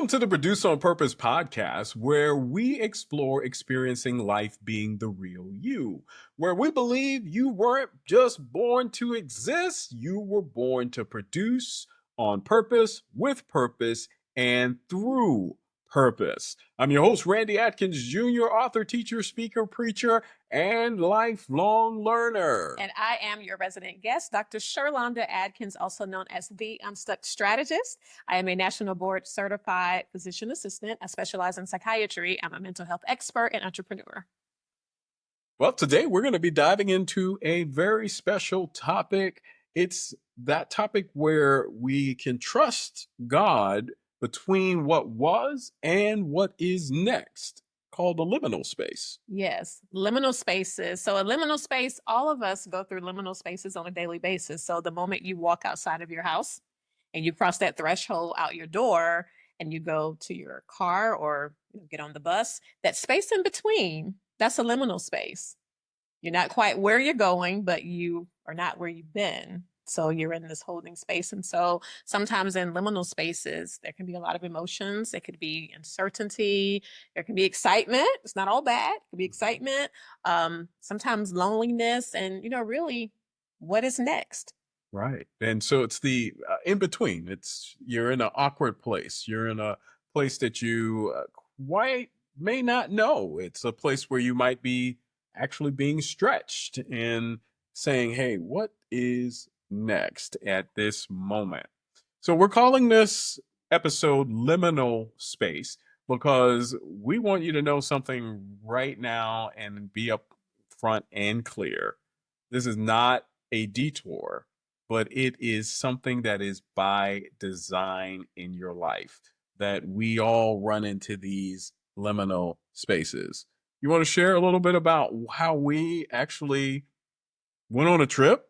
Welcome to the Produce on Purpose podcast, where we explore experiencing life being the real you, where we believe you weren't just born to exist, you were born to produce on purpose, with purpose, and through purpose. I'm your host, Randy Adkins Jr., author, teacher, speaker, preacher, and lifelong learner. And I am your resident guest, Dr. Sherlonda Adkins, also known as the Unstuck Strategist. I am a national board certified physician assistant. I specialize in psychiatry. I'm a mental health expert and entrepreneur. Well, today we're going to be diving into a very special topic. It's that topic where we can trust God between what was and what is next, called the liminal space. Yes, liminal spaces. So a liminal space, all of us go through liminal spaces on a daily basis. So the moment you walk outside of your house and you cross that threshold out your door and you go to your car or get on the bus, that space in between, that's a liminal space. You're not quite where you're going, but you are not where you've been. So you're in this holding space. And so sometimes in liminal spaces, there can be a lot of emotions. There could be uncertainty. There can be excitement. It's not all bad. It could be excitement. Sometimes loneliness and, really, what is next? Right. And so it's the in between. You're in an awkward place. You're in a place that you quite may not know. It's a place where you might be actually being stretched and saying, hey, what is next at this moment? So we're calling this episode Liminal Space because we want you to know something right now and be up front and clear. This is not a detour, but it is something that is by design in your life, that we all run into these liminal spaces. You want to share a little bit about how we actually went on a trip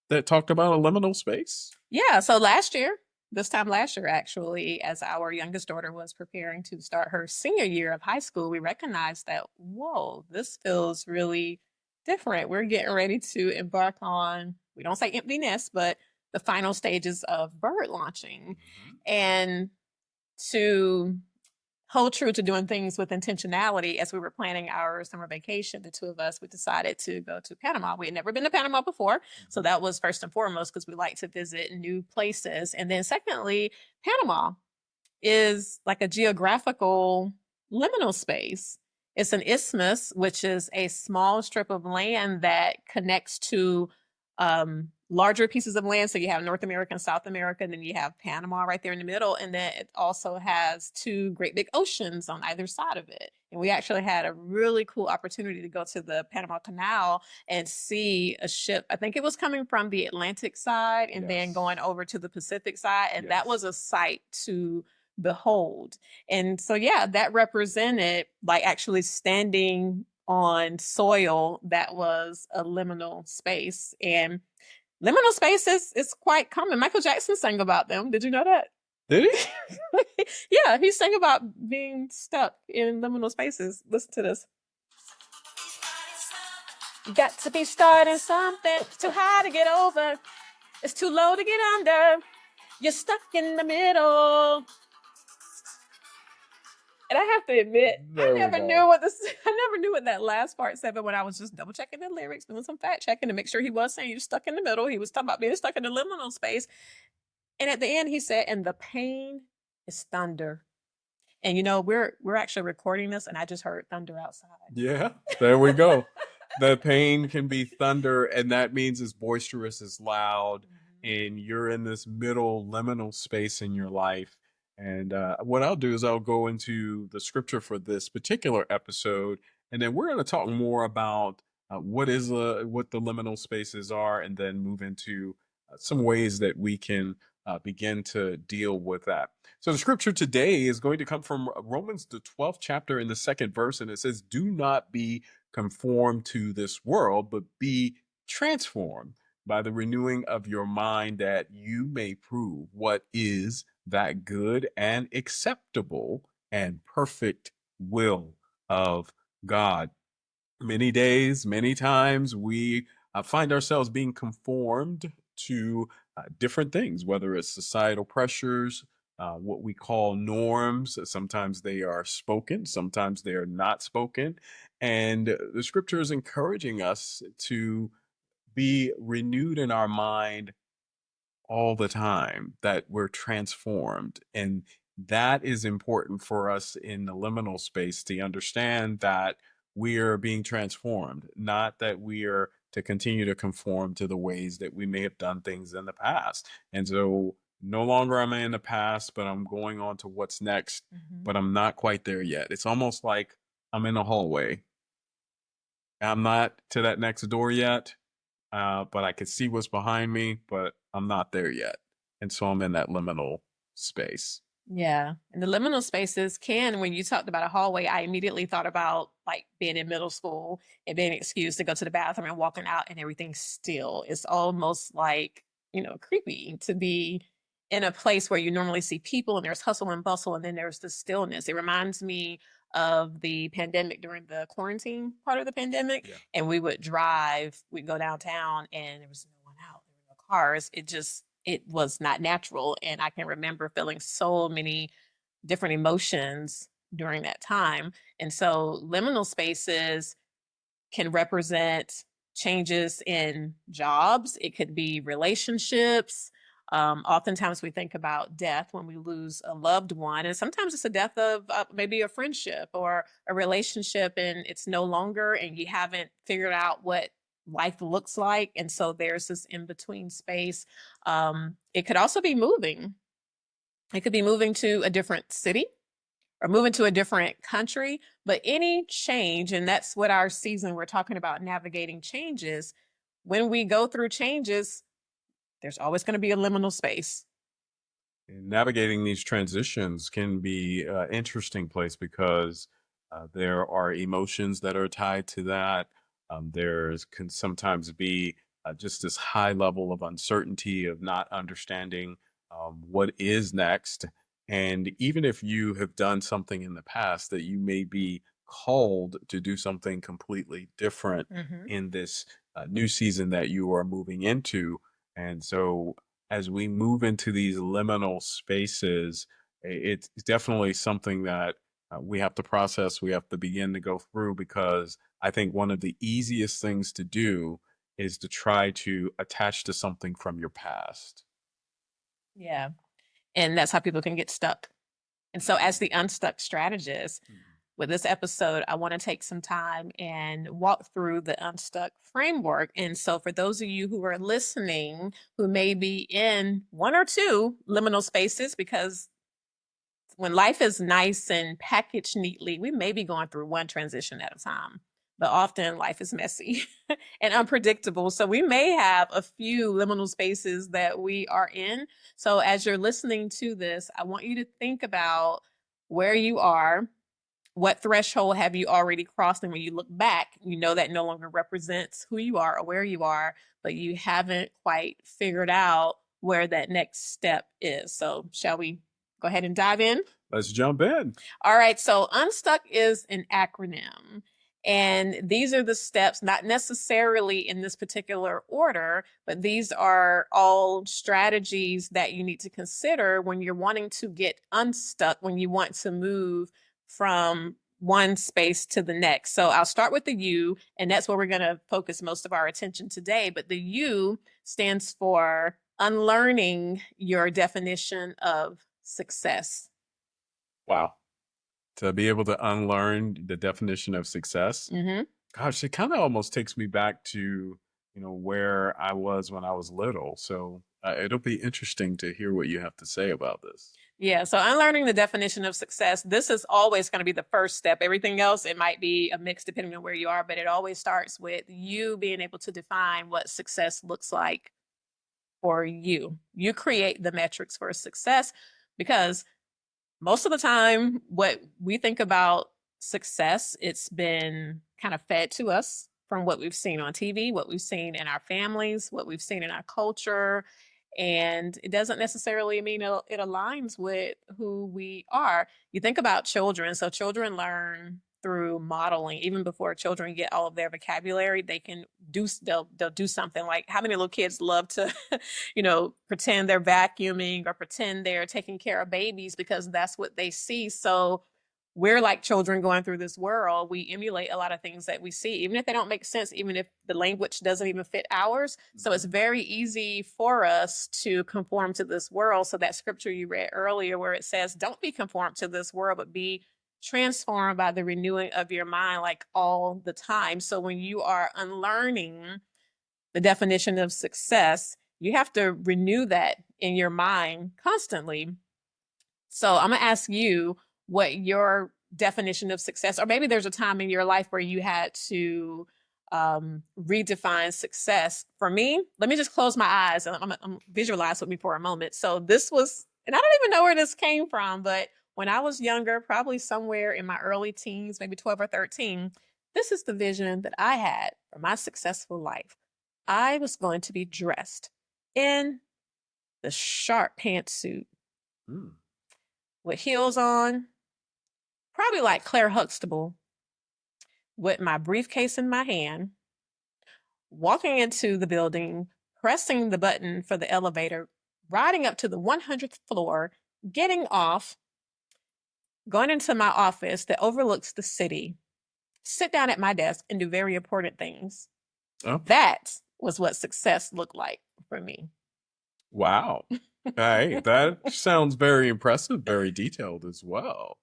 that talked about a liminal space? Yeah. So this time last year, actually, as our youngest daughter was preparing to start her senior year of high school, we recognized that, whoa, this feels really different. We're getting ready to embark on, we don't say empty nest, but the final stages of bird launching. Mm-hmm. And to hold true to doing things with intentionality, as we were planning our summer vacation, the two of us, we decided to go to Panama. We had never been to Panama before. So that was first and foremost because we like to visit new places. And then secondly, Panama is like a geographical liminal space. It's an isthmus, which is a small strip of land that connects to larger pieces of land. So you have North America and South America, and then you have Panama right there in the middle. And then it also has two great big oceans on either side of it. And we actually had a really cool opportunity to go to the Panama Canal and see a ship. I think it was coming from the Atlantic side and then going over to the Pacific side. And that was a sight to behold. And so, that represented like actually standing on soil that was a liminal space. And liminal spaces is quite common. Michael Jackson sang about them. Did you know that? Did he? Yeah, he sang about being stuck in liminal spaces. Listen to this. You got to be starting something. It's too high to get over. It's too low to get under. You're stuck in the middle. And I have to admit, I never knew what that last part said, but when I was just double checking the lyrics, doing some fact checking to make sure he was saying you're stuck in the middle. He was talking about being stuck in the liminal space. And at the end, he said, and the pain is thunder. And we're actually recording this, and I just heard thunder outside. Yeah, there we go. The pain can be thunder, and that means it's boisterous, it's loud, and you're in this middle liminal space in your life. And what I'll do is I'll go into the scripture for this particular episode, and then we're going to talk more about what the liminal spaces are, and then move into some ways that we can begin to deal with that. So the scripture today is going to come from Romans, the 12th chapter in the 2nd verse, and it says, "Do not be conformed to this world, but be transformed by the renewing of your mind, that you may prove what is that good and acceptable and perfect will of God." Many days, many times we find ourselves being conformed to different things, whether it's societal pressures, what we call norms. Sometimes they are spoken, sometimes they are not spoken. And the scripture is encouraging us to be renewed in our mind all the time, that we're transformed. And that is important for us in the liminal space to understand that we are being transformed, not that we are to continue to conform to the ways that we may have done things in the past. And so no longer am I in the past, but I'm going on to what's next, Mhm. but I'm not quite there yet. It's almost like I'm in a hallway. I'm not to that next door yet, but I can see what's behind me, but I'm not there yet. And so I'm in that liminal space. Yeah. And the liminal spaces can, when you talked about a hallway, I immediately thought about like being in middle school and being excused to go to the bathroom and walking out and everything's still. It's almost like, creepy to be in a place where you normally see people and there's hustle and bustle and then there's the stillness. It reminds me of the pandemic during the quarantine part of the pandemic. Yeah. And we would drive, we'd go downtown and there was no one out, there were no cars. It was not natural. And I can remember feeling so many different emotions during that time. And so liminal spaces can represent changes in jobs, it could be relationships. Oftentimes we think about death when we lose a loved one, and sometimes it's a death of maybe a friendship or a relationship, and it's no longer, and you haven't figured out what life looks like. And so there's this in between space. It could also be moving. It could be moving to a different city or moving to a different country, but any change, and that's what our season we're talking about, navigating changes. When we go through changes, there's always going to be a liminal space. And navigating these transitions can be an interesting place because there are emotions that are tied to that. There's can sometimes be just this high level of uncertainty of not understanding what is next. And even if you have done something in the past, that you may be called to do something completely different Mm-hmm. in this new season that you are moving into. And so as we move into these liminal spaces, it's definitely something that we have to process, we have to begin to go through, because I think one of the easiest things to do is to try to attach to something from your past. Yeah. And that's how people can get stuck. And so, as the unstuck strategist, Mhm. with this episode, I want to take some time and walk through the unstuck framework. And so, for those of you who are listening who may be in one or two liminal spaces, because when life is nice and packaged neatly, we may be going through one transition at a time, but often life is messy and unpredictable. So we may have a few liminal spaces that we are in. So as you're listening to this, I want you to think about where you are. What threshold have you already crossed? And when you look back, you know that no longer represents who you are or where you are, but you haven't quite figured out where that next step is. So, shall we go ahead and dive in? Let's jump in. All right, so Unstuck is an acronym. And these are the steps, not necessarily in this particular order, but these are all strategies that you need to consider when you're wanting to get unstuck, when you want to move from one space to the next. So I'll start with the U, and that's where we're going to focus most of our attention today. But the U stands for unlearning your definition of success. Wow. To be able to unlearn the definition of success. Mm-hmm. Gosh, it kind of almost takes me back to, where I was when I was little. So it'll be interesting to hear what you have to say about this. Yeah, so unlearning the definition of success, this is always going to be the first step. Everything else, it might be a mix depending on where you are, but it always starts with you being able to define what success looks like for you. You create the metrics for success, because most of the time, what we think about success, it's been kind of fed to us from what we've seen on TV, what we've seen in our families, what we've seen in our culture. And it doesn't necessarily mean it aligns with who we are. You think about children. So children learn through modeling. Even before children get all of their vocabulary, they'll do something. Like, how many little kids love to pretend they're vacuuming or pretend they're taking care of babies because that's what they see. So we're like children going through this world. We emulate a lot of things that we see, even if they don't make sense, even if the language doesn't even fit ours. So it's very easy for us to conform to this world. So that scripture you read earlier, where it says, don't be conformed to this world, but be transformed by the renewing of your mind, like all the time. So when you are unlearning the definition of success, you have to renew that in your mind constantly. So I'm going to ask you what your definition of success, or maybe there's a time in your life where you had to redefine success. For me, let me just close my eyes and I'm visualize with me for a moment. So this was, and I don't even know where this came from, but when I was younger, probably somewhere in my early teens, maybe 12 or 13, this is the vision that I had for my successful life. I was going to be dressed in the sharp pantsuit with heels on, probably like Claire Huxtable, with my briefcase in my hand, walking into the building, pressing the button for the elevator, riding up to the 100th floor, getting off, going into my office that overlooks the city, sit down at my desk and do very important things. Oh, That was what success looked like for me. wow. Hey, that sounds very impressive, very detailed as well.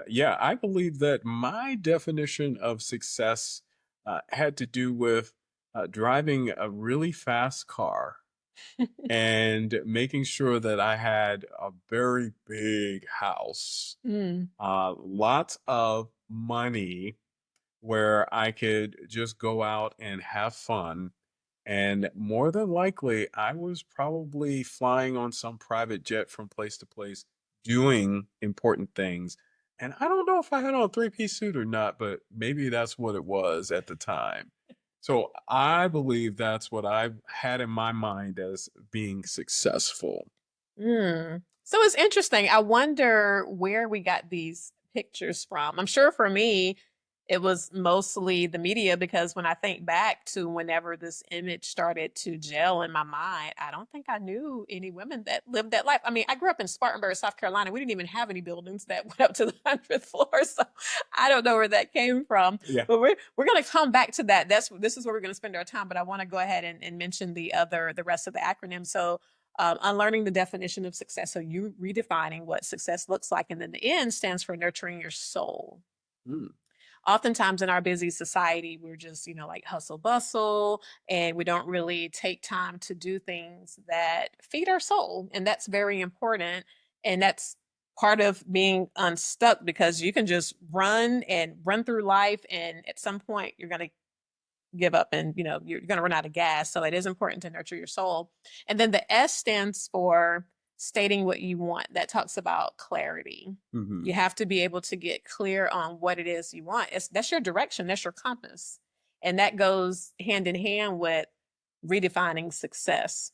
Yeah, I believe that my definition of success had to do with driving a really fast car and making sure that I had a very big house, Mm. lots of money where I could just go out and have fun. And more than likely, I was probably flying on some private jet from place to place, doing important things. And I don't know if I had on a three-piece suit or not, but maybe that's what it was at the time. So I believe that's what I had in my mind as being successful. Mm. So it's interesting. I wonder where we got these pictures from. I'm sure for me, it was mostly the media because when I think back to whenever this image started to gel in my mind, I don't think I knew any women that lived that life. I mean, I grew up in Spartanburg, South Carolina. We didn't even have any buildings that went up to the 100th floor. So I don't know where that came from. Yeah. But we're going to come back to that. This is where we're going to spend our time. But I want to go ahead and mention the rest of the acronym. So unlearning the definition of success. So you redefining what success looks like. And then the N stands for nurturing your soul. Mm. Oftentimes in our busy society, we're just, like hustle bustle, and we don't really take time to do things that feed our soul. And that's very important. And that's part of being unstuck because you can just run and run through life. And at some point, you're going to give up and you're going to run out of gas. So it is important to nurture your soul. And then the S stands for stating what you want. That talks about clarity. Hmm. You have to be able to get clear on what it is you want. That's your direction, that's your compass. And that goes hand in hand with redefining success.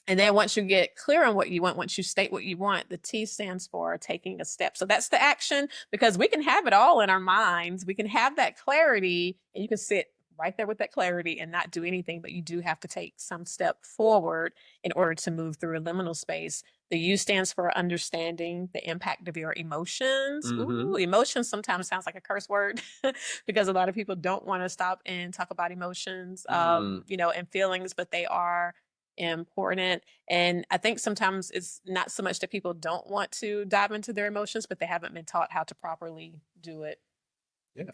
And then once you get clear on what you want, once you state what you want, the T stands for taking a step. So that's the action, because we can have it all in our minds. We can have that clarity and you can sit right there with that clarity and not do anything, but you do have to take some step forward in order to move through a liminal space. The U stands for understanding the impact of your emotions. Hmm. Ooh, emotions sometimes sounds like a curse word because a lot of people don't want to stop and talk about emotions, Mm. and feelings, but they are important. And I think sometimes it's not so much that people don't want to dive into their emotions, but they haven't been taught how to properly do it. Yeah.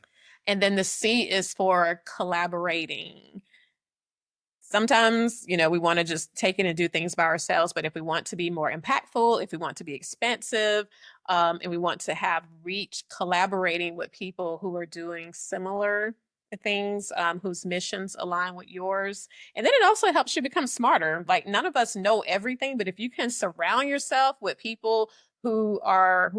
And then the C is for collaborating. Sometimes, we want to just take it and do things by ourselves. But if we want to be more impactful, if we want to be expansive, and we want to have reach, collaborating with people who are doing similar things, whose missions align with yours. And then it also helps you become smarter. Like, none of us know everything, but if you can surround yourself with people who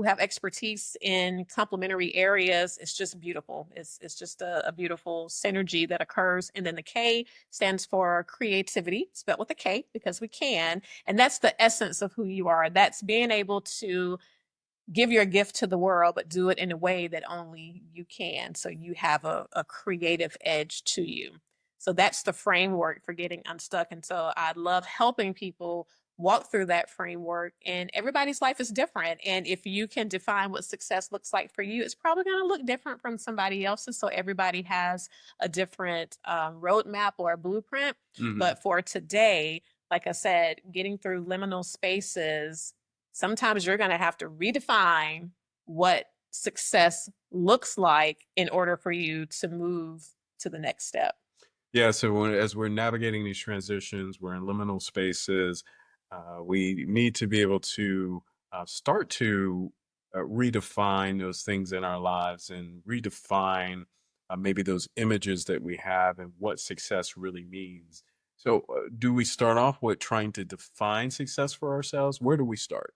have expertise in complementary areas, it's just beautiful. It's just a beautiful synergy that occurs. And then the K stands for creativity, spelled with a K because we can. And that's the essence of who you are. That's being able to give your gift to the world, but do it in a way that only you can. So you have a creative edge to you. So that's the framework for getting unstuck. And so I love helping people walk through that framework. And everybody's life is different. And if you can define what success looks like for you, it's probably going to look different from somebody else's. So everybody has a different roadmap or a blueprint. Hmm. But for today, like I said, getting through liminal spaces, sometimes you're going to have to redefine what success looks like in order for you to move to the next step. Yeah, so as we're navigating these transitions, we're in liminal spaces. We need to be able to start to redefine those things in our lives and redefine maybe those images that we have and what success really means. So, do we start off with trying to define success for ourselves? Where do we start?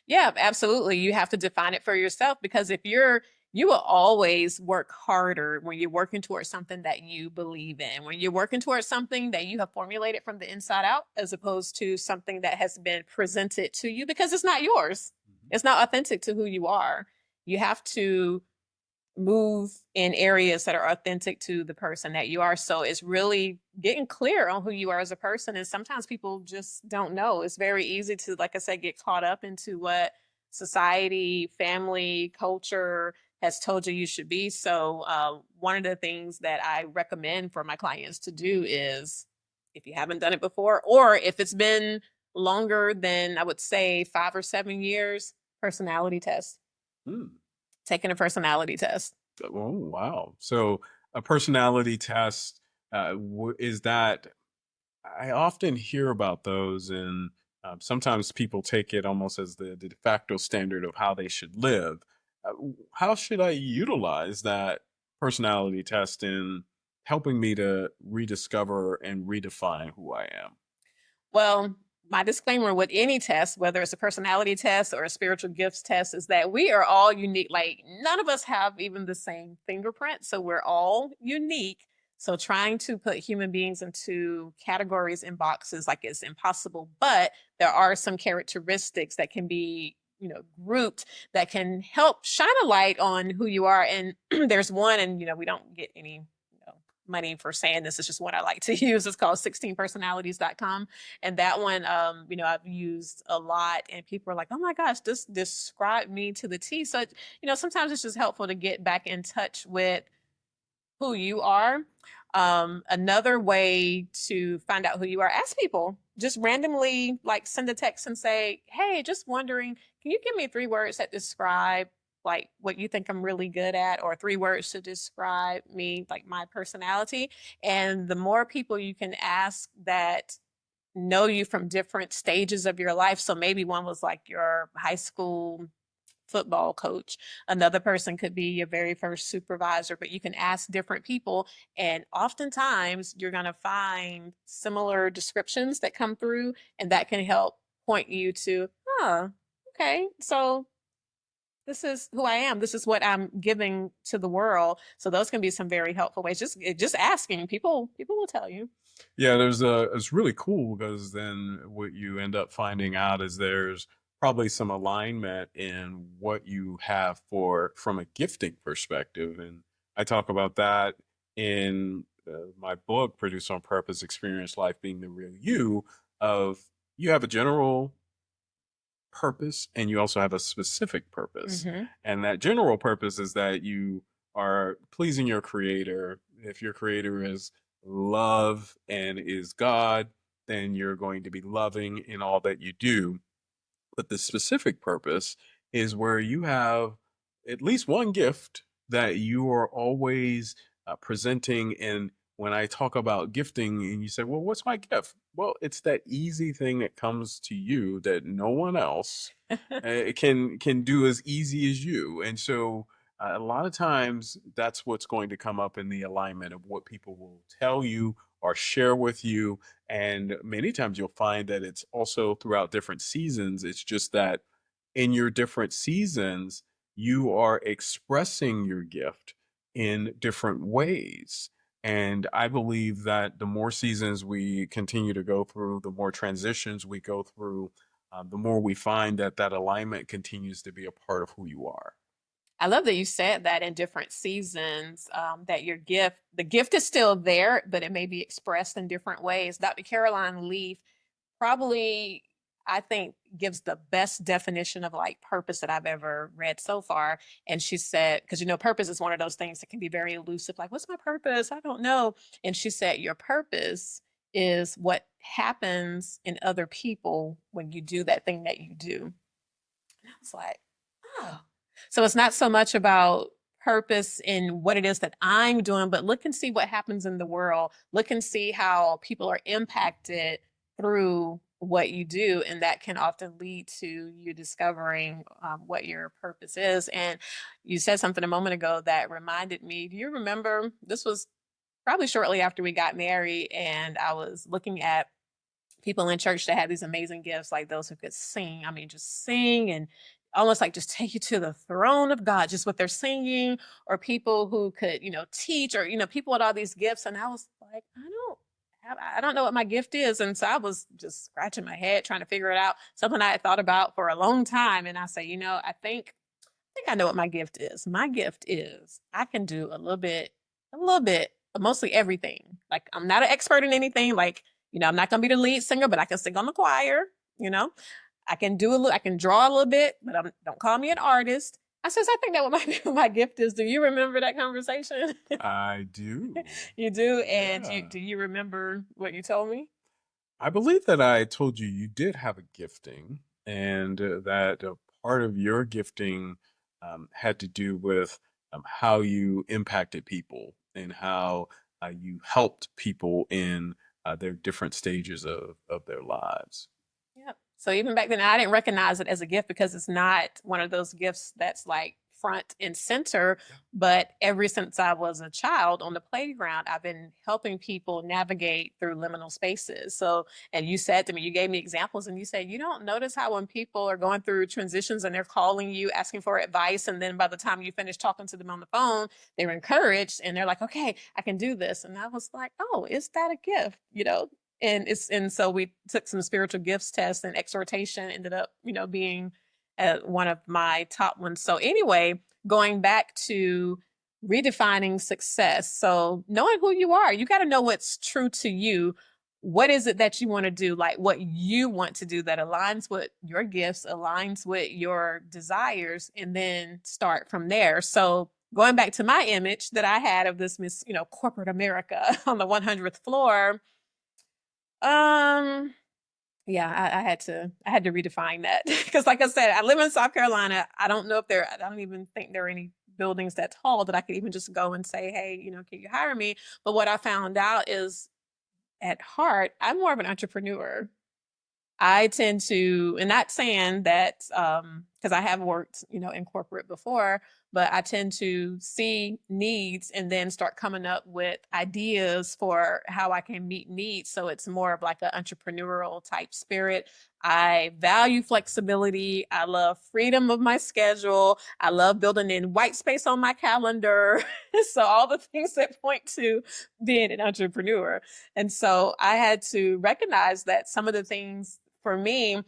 Yeah, absolutely. You have to define it for yourself because you will always work harder when you're working towards something that you believe in. When you're working towards something that you have formulated from the inside out, as opposed to something that has been presented to you because it's not yours. It's not authentic to who you are. You have to move in areas that are authentic to the person that you are. So it's really getting clear on who you are as a person. And sometimes people just don't know. It's very easy to, like I said, get caught up into what society, family, culture has told you you should be. So one of the things that I recommend for my clients to do is, if you haven't done it before, or if it's been longer than I would say 5 or 7 years, personality test, Hmm. taking a personality test. Oh, wow. So, a personality test is that I often hear about those, and sometimes people take it almost as the de facto standard of how they should live. How should I utilize that personality test in helping me to rediscover and redefine who I am? Well, my disclaimer with any test, whether it's a personality test or a spiritual gifts test, is that we are all unique. Like, none of us have even the same fingerprint. So we're all unique. So trying to put human beings into categories and boxes like it's impossible. But there are some characteristics that can be, grouped that can help shine a light on who you are. And there's one, and we don't get any money for saying this. It's just what I like to use. It's called 16personalities.com. And that one, I've used a lot, and people are like, oh my gosh, this described me to the T. So, sometimes it's just helpful to get back in touch with who you are. Another way to find out who you are, ask people. Just randomly, like, send a text and say, hey, just wondering, can you give me 3 words that describe like what you think I'm really good at, or 3 words to describe me, like my personality? And the more people you can ask that know you from different stages of your life. So maybe one was like your high school football coach. Another person could be your very first supervisor, but you can ask different people. And oftentimes you're going to find similar descriptions that come through, and that can help point you to, okay, so this is who I am. This is what I'm giving to the world. So those can be some very helpful ways. Just asking people will tell you. Yeah, it's really cool because then what you end up finding out is there's probably some alignment in what you have for from a gifting perspective. And I talk about that in my book, Produce on Purpose, Experience Life Being the Real You, of you have a general purpose and you also have a specific purpose. Mm-hmm. And that general purpose is that you are pleasing your creator. If your creator is love and is God, then you're going to be loving in all that you do. But the specific purpose is where you have at least one gift that you are always presenting. And when I talk about gifting, and you say, well, what's my gift? Well, it's that easy thing that comes to you that no one else can do as easy as you. And so a lot of times that's what's going to come up in the alignment of what people will tell you or share with you. And many times you'll find that it's also throughout different seasons. It's just that in your different seasons, you are expressing your gift in different ways. And I believe that the more seasons we continue to go through, the more transitions we go through, the more we find that that alignment continues to be a part of who you are. I love that you said that in different seasons, that the gift is still there, but it may be expressed in different ways. Dr. Caroline Leaf probably, I think, gives the best definition of like purpose that I've ever read so far. And she said, because purpose is one of those things that can be very elusive, like, what's my purpose? I don't know. And she said, your purpose is what happens in other people when you do that thing that you do. And I was like, oh. So it's not so much about purpose in what it is that I'm doing, but look and see what happens in the world. Look and see how people are impacted through what you do. And that can often lead to you discovering what your purpose is. And you said something a moment ago that reminded me. Do you remember? This was probably shortly after we got married, and I was looking at people in church that had these amazing gifts, like those who could sing. I mean, just sing and almost like just take you to the throne of God, just what they're singing, or people who could, teach, or, people with all these gifts. And I was like, I don't know what my gift is. And so I was just scratching my head trying to figure it out. Something I had thought about for a long time. And I say, I think I know what my gift is. My gift is I can do a little bit, but mostly everything. Like I'm not an expert in anything. Like, I'm not gonna be the lead singer, but I can sing on the choir, you know. I can do a little, I can draw a little bit, but don't call me an artist. I think that what my gift is. Do you remember that conversation? I do. You do, and Yeah. do you remember what you told me? I believe that I told you you did have a gifting, and that part of your gifting had to do with how you impacted people and how you helped people in their different stages of their lives. Yeah. So even back then, I didn't recognize it as a gift because it's not one of those gifts that's like front and center. Yeah. But ever since I was a child on the playground, I've been helping people navigate through liminal spaces. So, and you said to me, you gave me examples, and you said, you don't notice how when people are going through transitions and they're calling you, asking for advice, and then by the time you finish talking to them on the phone, they're encouraged and they're like, okay, I can do this. And I was like, oh, is that a gift? And so we took some spiritual gifts tests, and exhortation ended up being one of my top ones. So anyway, going back to redefining success, so knowing who you are, you got to know what's true to you. What is it that you want to do, like what you want to do that aligns with your gifts, aligns with your desires, and then start from there. So going back to my image that I had of this Miss corporate America on the 100th floor. um, yeah, I had to redefine that because, like I said, I live in South Carolina. I don't know if I don't even think there are any buildings that tall that I could even just go and say, hey, can you hire me? But what I found out is, at heart, I'm more of an entrepreneur. I tend to, and not saying that because I have worked, in corporate before, but I tend to see needs and then start coming up with ideas for how I can meet needs. So it's more of like an entrepreneurial type spirit. I value flexibility. I love freedom of my schedule. I love building in white space on my calendar. So all the things that point to being an entrepreneur. And so I had to recognize that some of the things for me,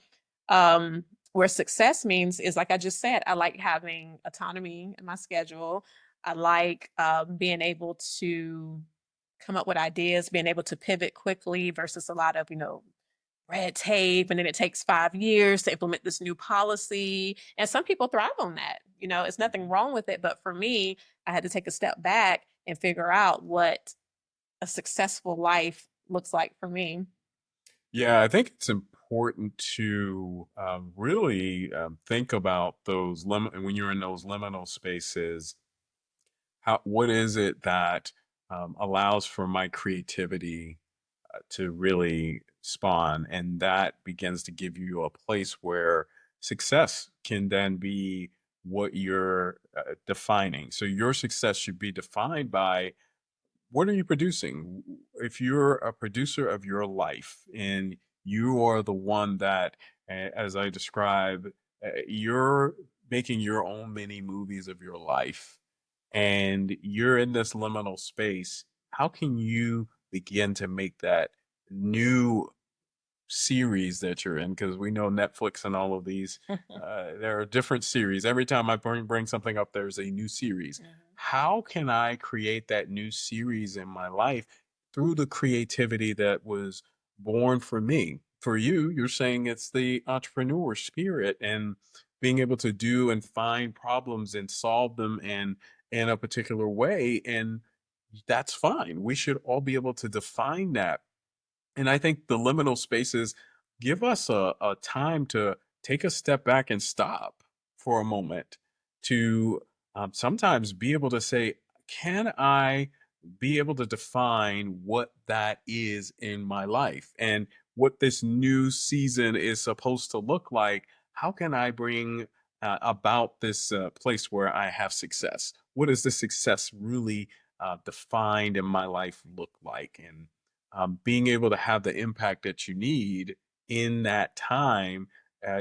where success means is, like I just said, I like having autonomy in my schedule. I like being able to come up with ideas, being able to pivot quickly versus a lot of, red tape. And then it takes 5 years to implement this new policy. And some people thrive on that. It's nothing wrong with it. But for me, I had to take a step back and figure out what a successful life looks like for me. Yeah, I think it's important to really think about those when you're in those liminal spaces. What is it that allows for my creativity to really spawn, and that begins to give you a place where success can then be what you're defining. So your success should be defined by what are you producing? If you're a producer of your life and you are the one that, as I describe, you're making your own mini movies of your life and you're in this liminal space, how can you begin to make that new series that you're in, because we know Netflix and all of these, there are different series. Every time I bring something up, there's a new series. Mhm. How can I create that new series in my life through the creativity that was born for me? For you, you're saying it's the entrepreneur spirit and being able to do and find problems and solve them in a particular way. And that's fine. We should all be able to define that. And I think the liminal spaces give us a time to take a step back and stop for a moment to sometimes be able to say, can I be able to define what that is in my life and what this new season is supposed to look like? How can I bring about this place where I have success? What does the success really defined in my life look like? And being able to have the impact that you need in that time,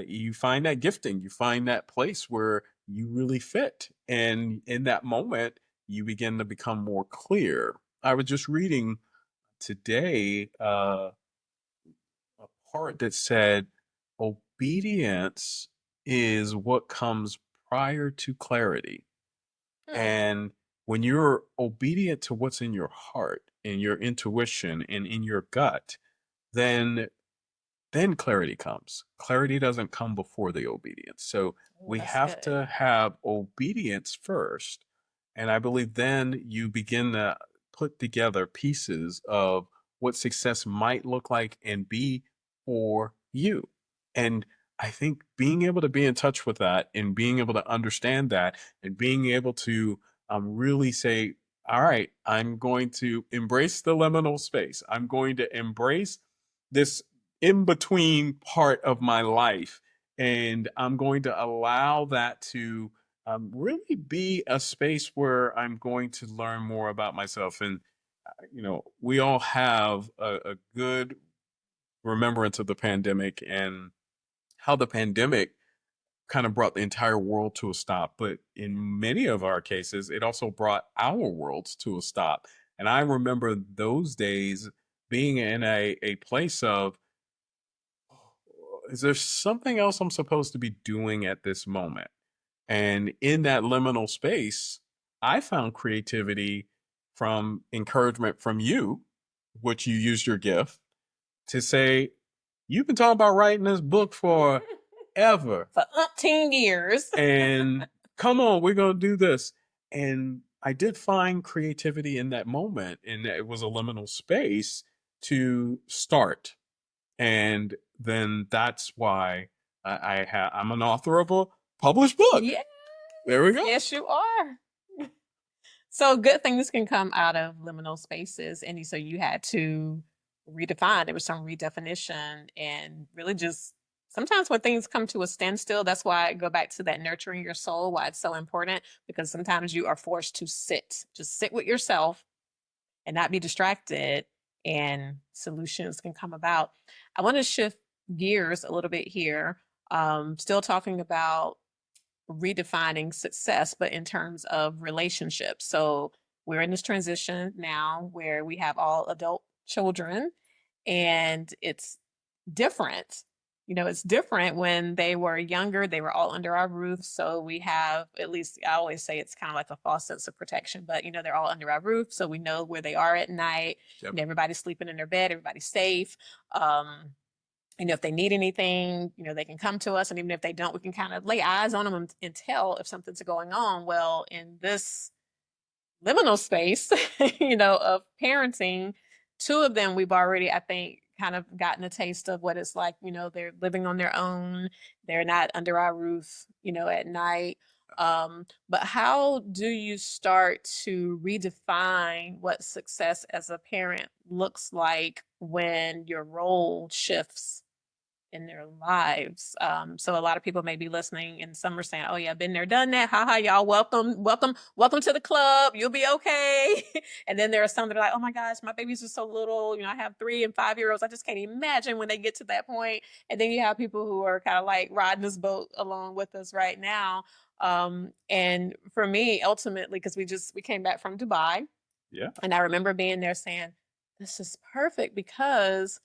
you find that gifting, you find that place where you really fit. And in that moment, you begin to become more clear. I was just reading today a part that said obedience is what comes prior to clarity. Hmm. And when you're obedient to what's in your heart and your intuition and in your gut, then clarity comes. Clarity doesn't come before the obedience. So Oh, we that's have good. to have obedience first. And I believe then you begin to put together pieces of what success might look like and be for you. And I think being able to be in touch with that and being able to understand that and being able to really say, all right, I'm going to embrace the liminal space. I'm going to embrace this in between part of my life. And I'm going to allow that to really be a space where I'm going to learn more about myself. And, we all have a good remembrance of the pandemic and how the pandemic kind of brought the entire world to a stop. But in many of our cases, it also brought our worlds to a stop. And I remember those days being in a place of, is there something else I'm supposed to be doing at this moment? And in that liminal space, I found creativity from encouragement from you, which you used your gift to say, you've been talking about writing this book for ever. For umpteen years. And come on, we're going to do this. And I did find creativity in that moment. And it was a liminal space to start, and then that's why I'm an author of a published book. Yeah. There we go. Yes, you are. So good things can come out of liminal spaces. And so you had to redefine. There was some redefinition and really just sometimes when things come to a standstill, that's why I go back to that nurturing your soul, why it's so important, because sometimes you are forced to sit, just sit with yourself and not be distracted, and solutions can come about. I want to shift gears a little bit here. Still talking about redefining success, but in terms of relationships. So we're in this transition now where we have all adult children, and it's different. It's different when they were younger. They were all under our roof. So we have, at least I always say it's kind of like a false sense of protection, but they're all under our roof. So we know where they are at night. Yep. And everybody's sleeping in their bed, everybody's safe. If they need anything, they can come to us. And even if they don't, we can kind of lay eyes on them and tell if something's going on. Well, in this liminal space, of parenting, two of them, we've already, I think, kind of gotten a taste of what it's like. They're living on their own. They're not under our roof, at night. But how do you start to redefine what success as a parent looks like when your role shifts in their lives? So a lot of people may be listening, and some are saying, "Oh yeah, been there, done that. Haha, y'all, welcome, welcome, welcome to the club. You'll be okay." And then there are some that are like, "Oh my gosh, my babies are so little. I have 3 and 5 year olds. I just can't imagine when they get to that point." And then you have people who are kind of like riding this boat along with us right now. And for me, ultimately, because we came back from Dubai, Yeah. and I remember being there saying, "This is perfect because."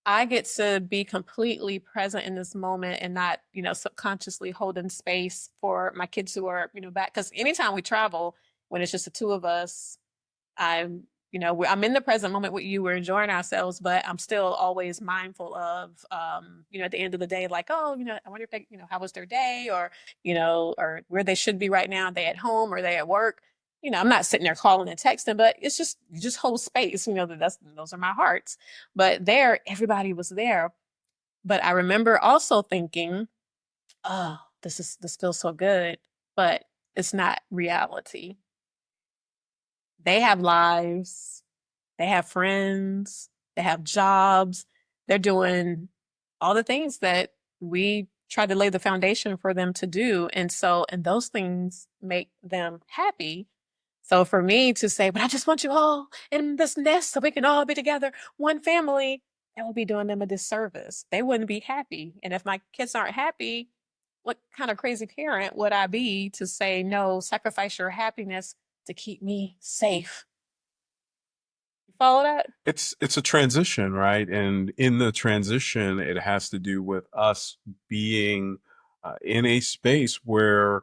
I get to be completely present in this moment and not, subconsciously holding space for my kids who are, back. Because anytime we travel, when it's just the two of us, I'm, I'm in the present moment with you. We're enjoying ourselves, but I'm still always mindful of, at the end of the day, like, oh, I wonder if they, how was their day, or, or where they should be right now. Are they at home or are they at work? I'm not sitting there calling and texting, but it's just you just hold space. That's those are my hearts. But there, everybody was there. But I remember also thinking, oh, this feels so good, but it's not reality. They have lives, they have friends, they have jobs, they're doing all the things that we try to lay the foundation for them to do. And those things make them happy. So for me to say, but I just want you all in this nest so we can all be together, one family, that would be doing them a disservice. They wouldn't be happy. And if my kids aren't happy, what kind of crazy parent would I be to say, no, sacrifice your happiness to keep me safe? You follow that? It's a transition, right? And in the transition, it has to do with us being in a space where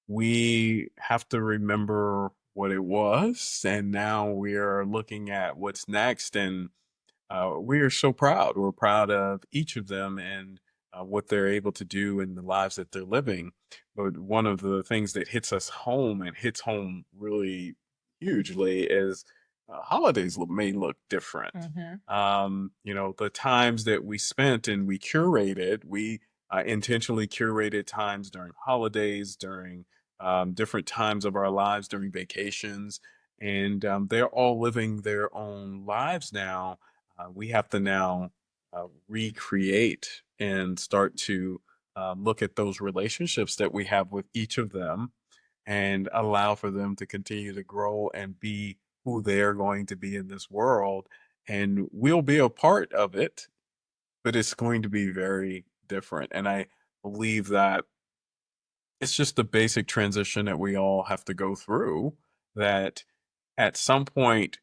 we have to remember what it was, and now we are looking at what's next, and we are so proud. We're proud of each of them and what they're able to do in the lives that they're living. But one of the things that hits us home and hits home really hugely is holidays may look different. Mm-hmm. The times that we spent and we curated, we intentionally curated times during holidays, during different times of our lives, during vacations, and they're all living their own lives now. We have to now recreate and start to look at those relationships that we have with each of them and allow for them to continue to grow and be who they're going to be in this world. And we'll be a part of it, but it's going to be very different. And I believe that it's just the basic transition that we all have to go through, that at some point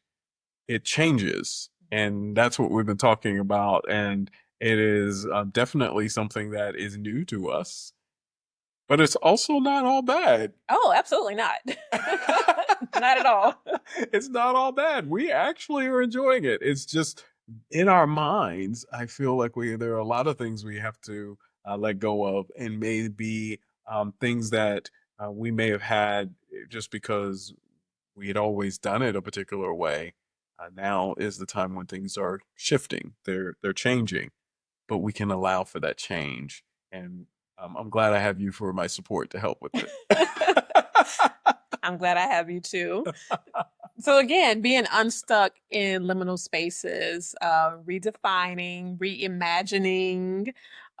it changes, and that's what we've been talking about. And it is definitely something that is new to us, but it's also not all bad. Oh, absolutely not. Not at all. It's not all bad. We actually are enjoying it. It's just in our minds, I feel like there are a lot of things we have to let go of, and maybe things that we may have had just because we had always done it a particular way. Now is the time when things are shifting. They're changing, but we can allow for that change. And I'm glad I have you for my support to help with it. I'm glad I have you too. So again, being unstuck in liminal spaces, redefining, reimagining.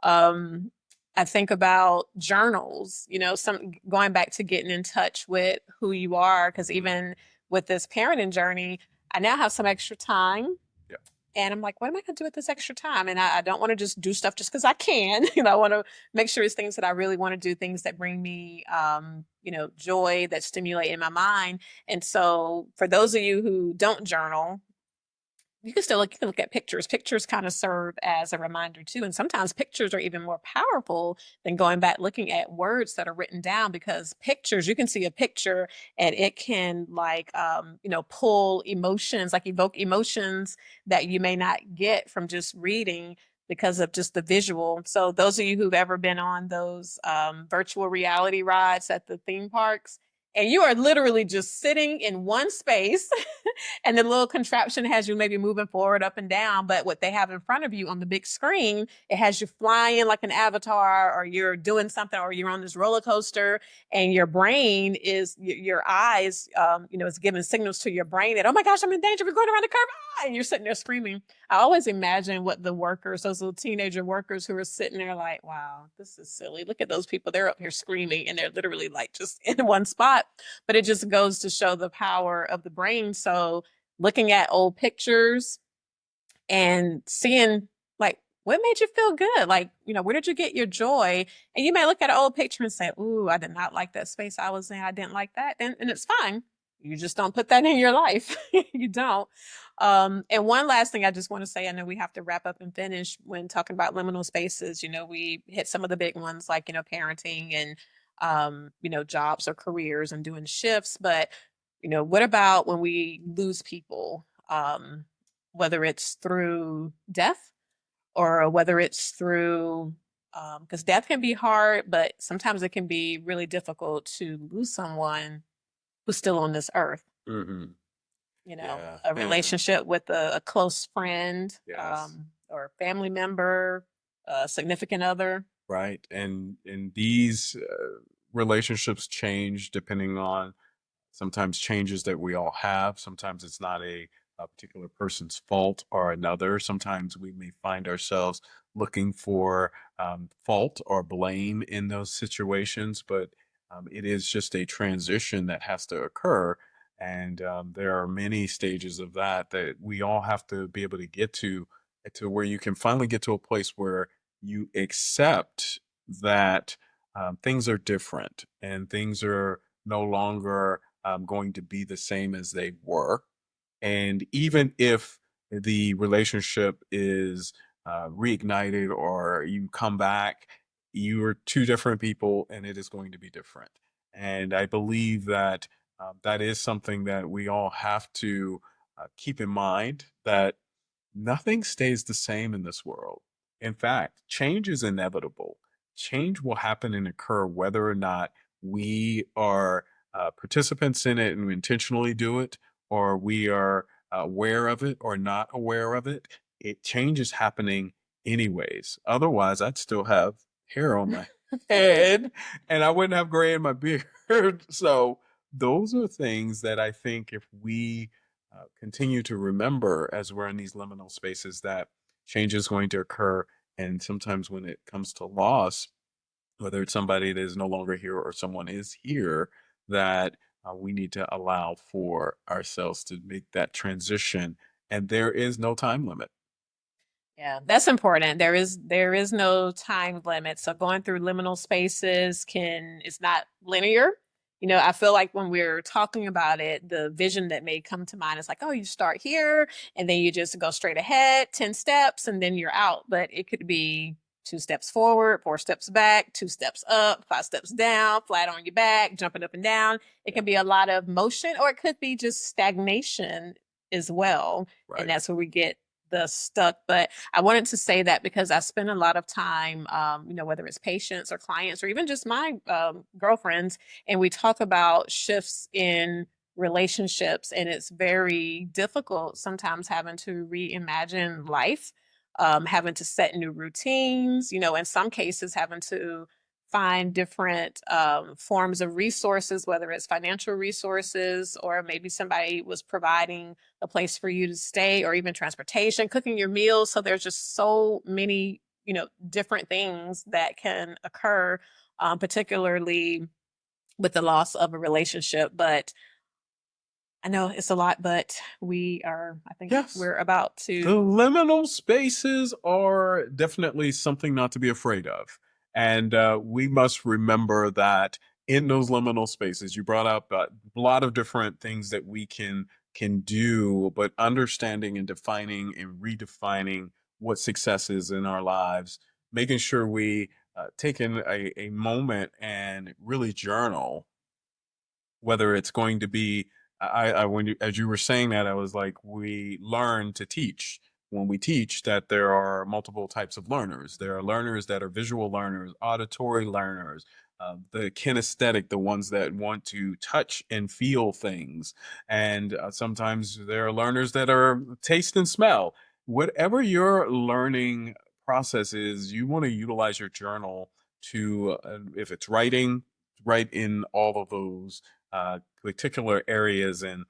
Um, I think about journals, some going back to getting in touch with who you are, because even with this parenting journey, I now have some extra time. Yeah. And I'm like, what am I going to do with this extra time? And I don't want to just do stuff just because I can. I want to make sure it's things that I really want to do, things that bring me, joy, that stimulate in my mind. And so, for those of you who don't journal, you can look at pictures. Pictures kind of serve as a reminder too. And sometimes pictures are even more powerful than going back looking at words that are written down, because pictures, you can see a picture and it can pull emotions, like evoke emotions that you may not get from just reading because of just the visual. So those of you who've ever been on those virtual reality rides at the theme parks, and you are literally just sitting in one space and the little contraption has you maybe moving forward, up and down. But what they have in front of you on the big screen, it has you flying like an avatar, or you're doing something, or you're on this roller coaster, and your brain is, your eyes, is giving signals to your brain that, oh my gosh, I'm in danger. We're going around the curve. Ah! And you're sitting there screaming. I always imagine what the workers, those little teenager workers who are sitting there like, wow, this is silly. Look at those people. They're up here screaming and they're literally like just in one spot. But it just goes to show the power of the brain. So looking at old pictures and seeing, like, what made you feel good? Like, where did you get your joy? And you may look at an old picture and say, ooh, I did not like that space I was in. I didn't like that. And it's fine. You just don't put that in your life. You don't. And one last thing I just want to say, I know we have to wrap up and finish when talking about liminal spaces. We hit some of the big ones like, parenting and, jobs or careers and doing shifts. But, what about when we lose people, whether it's through death or whether it's through, because death can be hard, but sometimes it can be really difficult to lose someone who's still on this earth. Hmm. Yeah. A And relationship with a close friend, yes. or a family member, a significant other. Right. And these relationships change depending on sometimes changes that we all have. Sometimes it's not a particular person's fault or another. Sometimes we may find ourselves looking for fault or blame in those situations, but it is just a transition that has to occur. And there are many stages of that that we all have to be able to get to where you can finally get to a place where you accept that things are different and things are no longer going to be the same as they were. And even if the relationship is reignited or you come back, you are two different people and it is going to be different. And I believe that that is something that we all have to keep in mind that nothing stays the same in this world. In fact, change is inevitable. Change will happen and occur whether or not we are participants in it and we intentionally do it, or we are aware of it or not aware of it. It change is happening anyways. Otherwise, I'd still have hair on my head and I wouldn't have gray in my beard. So those are things that I think if we continue to remember as we're in these liminal spaces that change is going to occur. And sometimes when it comes to loss, whether it's somebody that is no longer here or someone is here, that we need to allow for ourselves to make that transition. And there is no time limit. Yeah, that's important. There is no time limit. So going through liminal spaces can it's not linear. I feel like when we're talking about it, the vision that may come to mind is like, oh, you start here and then you just go straight ahead, 10 steps, and then you're out. But it could be 2 steps forward, 4 steps back, 2 steps up, 5 steps down, flat on your back, jumping up and down. It can be a lot of motion, or it could be just stagnation as well. And Right. that's where we get the stuck. But I wanted to say that because I spend a lot of time, whether it's patients or clients or even just my girlfriends, and we talk about shifts in relationships, and it's very difficult sometimes having to reimagine life, having to set new routines, in some cases, having to find different forms of resources, whether it's financial resources or maybe somebody was providing a place for you to stay or even transportation, cooking your meals. So there's just so many, different things that can occur, particularly with the loss of a relationship. But I know it's a lot, but I think Yes. we're about The to. liminal spaces are definitely something not to be afraid of. And we must remember that in those liminal spaces, you brought up a lot of different things that we can do, but understanding and defining and redefining what success is in our lives, making sure we take in a moment and really journal whether it's going to be when as you were saying that I was like we learn to teach when we teach that there are multiple types of learners. There are learners that are visual learners, auditory learners, the kinesthetic, the ones that want to touch and feel things, and sometimes there are learners that are taste and smell. Whatever your learning process is, you want to utilize your journal to if it's writing, write in all of those particular areas and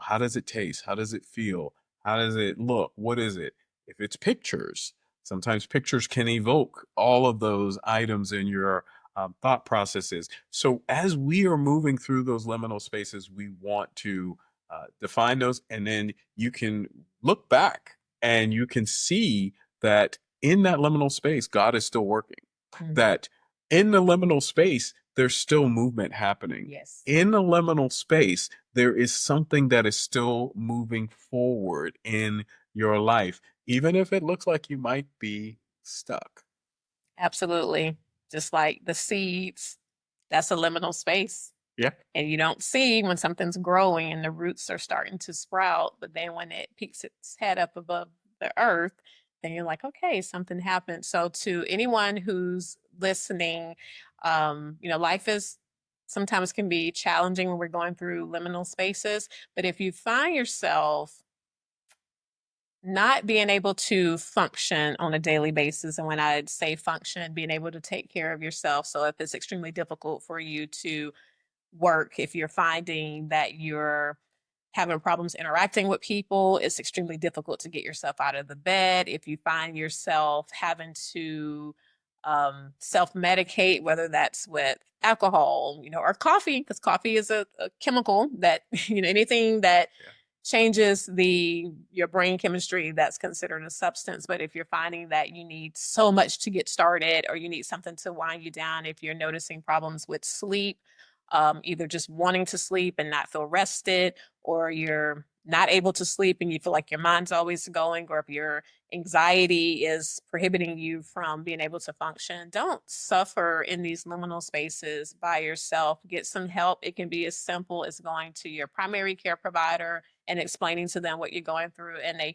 how does it taste, how does it feel, how does it look, what is it. If it's pictures, sometimes pictures can evoke all of those items in your thought processes. So as we are moving through those liminal spaces, we want to define those, and then you can look back and you can see that in that liminal space God is still working, Mhm. that in the liminal space there's still movement happening. Yes. In the liminal space, there is something that is still moving forward in your life, even if it looks like you might be stuck. Absolutely. Just like the seeds, that's a liminal space. Yeah. And you don't see when something's growing and the roots are starting to sprout, but then when it peeks its head up above the earth, then you're like, okay, something happened. So to anyone who's listening, life is sometimes can be challenging when we're going through liminal spaces. But if you find yourself not being able to function on a daily basis, and when I say function, being able to take care of yourself. So if it's extremely difficult for you to work, if you're finding that you're having problems interacting with people, it's extremely difficult to get yourself out of the bed. If you find yourself having to self-medicate, whether that's with alcohol, or coffee, because coffee is a chemical that, anything that Yeah. changes your brain chemistry, that's considered a substance. But if you're finding that you need so much to get started, or you need something to wind you down, if you're noticing problems with sleep, either just wanting to sleep and not feel rested, or you're not able to sleep and you feel like your mind's always going, or if your anxiety is prohibiting you from being able to function, don't suffer in these liminal spaces by yourself. Get some help. It can be as simple as going to your primary care provider and explaining to them what you're going through, and they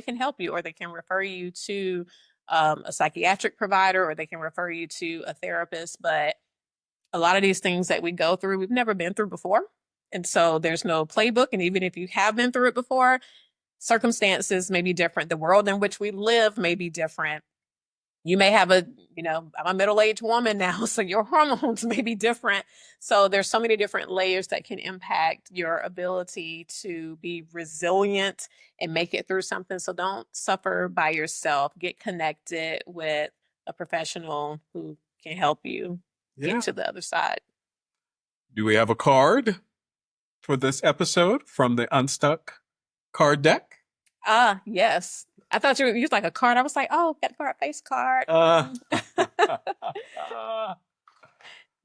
can help you, or they can refer you to a psychiatric provider, or they can refer you to a therapist. But a lot of these things that we go through, we've never been through before. And so there's no playbook. And even if you have been through it before, circumstances may be different. The world in which we live may be different. You may have I'm a middle-aged woman now, so your hormones may be different. So there's so many different layers that can impact your ability to be resilient and make it through something. So don't suffer by yourself. Get connected with a professional who can help you get Yeah. to the other side. Do we have a card for this episode from the Unstuck card deck? Ah, yes. I thought you used like a card. I was like, oh, got a card, face card. Uh,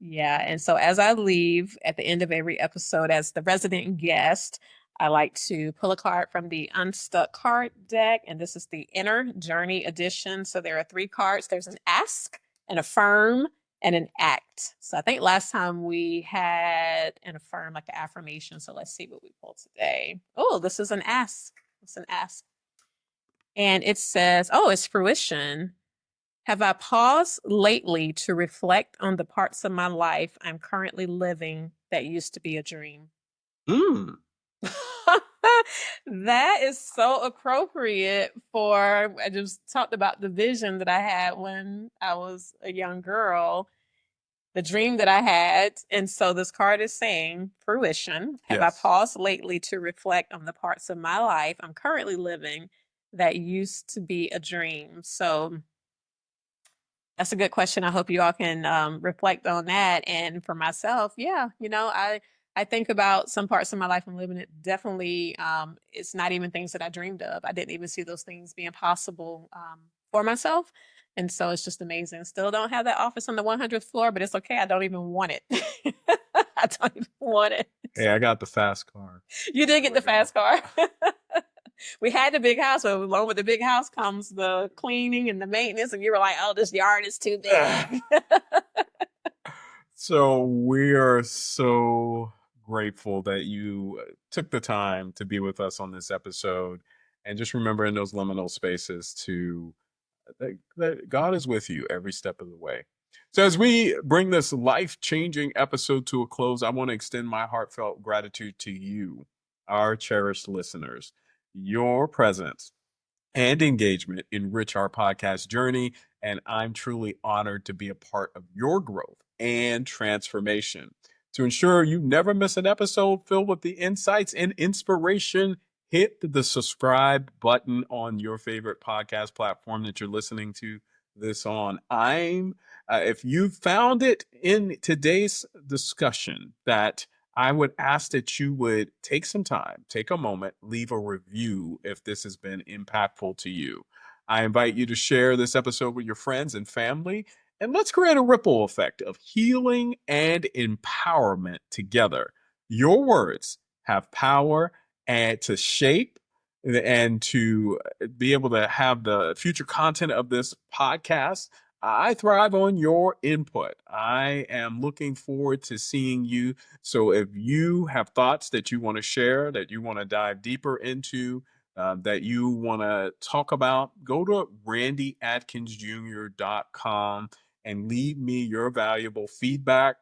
Yeah. And so as I leave at the end of every episode as the resident guest, I like to pull a card from the Unstuck card deck. And this is the Inner Journey edition. So there are 3 cards. There's an ask, an affirm, and an act. So I think last time we had an affirm, like an affirmation. So let's see what we pull today. Oh, this is an ask. It's an ask. And it says, oh, it's fruition. Have I paused lately to reflect on the parts of my life I'm currently living that used to be a dream? mm, That is so appropriate for, I just talked about the vision that I had when I was a young girl, the dream that I had. And so this card is saying, fruition. Have I yes. paused lately to reflect on the parts of my life I'm currently living that used to be a dream? So that's a good question. I hope you all can reflect on that. And for myself, yeah, I think about some parts of my life I'm living it. Definitely, it's not even things that I dreamed of. I didn't even see those things being possible for myself. And so it's just amazing. Still don't have that office on the 100th floor, but it's okay. I don't even want it. I don't even want it. Hey, I got the fast card. You did get the fast car. We had the big house, but along with the big house comes the cleaning and the maintenance. And you were like, oh, this yard is too big. So we are so grateful that you took the time to be with us on this episode. And just remember in those liminal spaces that God is with you every step of the way. So, as we bring this life changing episode to a close, I want to extend my heartfelt gratitude to you, our cherished listeners. Your presence and engagement enrich our podcast journey, and I'm truly honored to be a part of your growth and transformation. To ensure you never miss an episode filled with the insights and inspiration, hit the subscribe button on your favorite podcast platform that you're listening to this on. If you found it in today's discussion that I would ask that you would take some time, take a moment, leave a review if this has been impactful to you. I invite you to share this episode with your friends and family, and let's create a ripple effect of healing and empowerment together. Your words have power and to shape and to be able to have the future content of this podcast. I thrive on your input. I am looking forward to seeing you. So if you have thoughts that you want to share, that you want to dive deeper into, that you want to talk about, go to randyadkinsjr.com and leave me your valuable feedback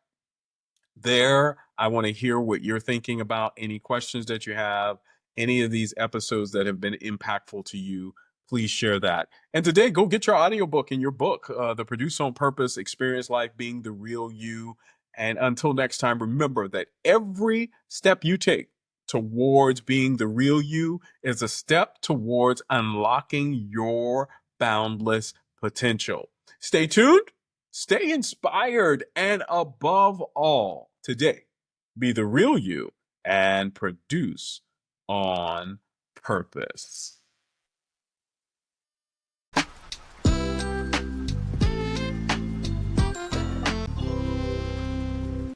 there. I want to hear what you're thinking about, any questions that you have, any of these episodes that have been impactful to you. Please share that. And today, go get your audiobook and your book, The Produce on Purpose Experience Life Being the Real You. And until next time, remember that every step you take towards being the real you is a step towards unlocking your boundless potential. Stay tuned. Stay inspired, and above all, today, be the real you and produce on purpose.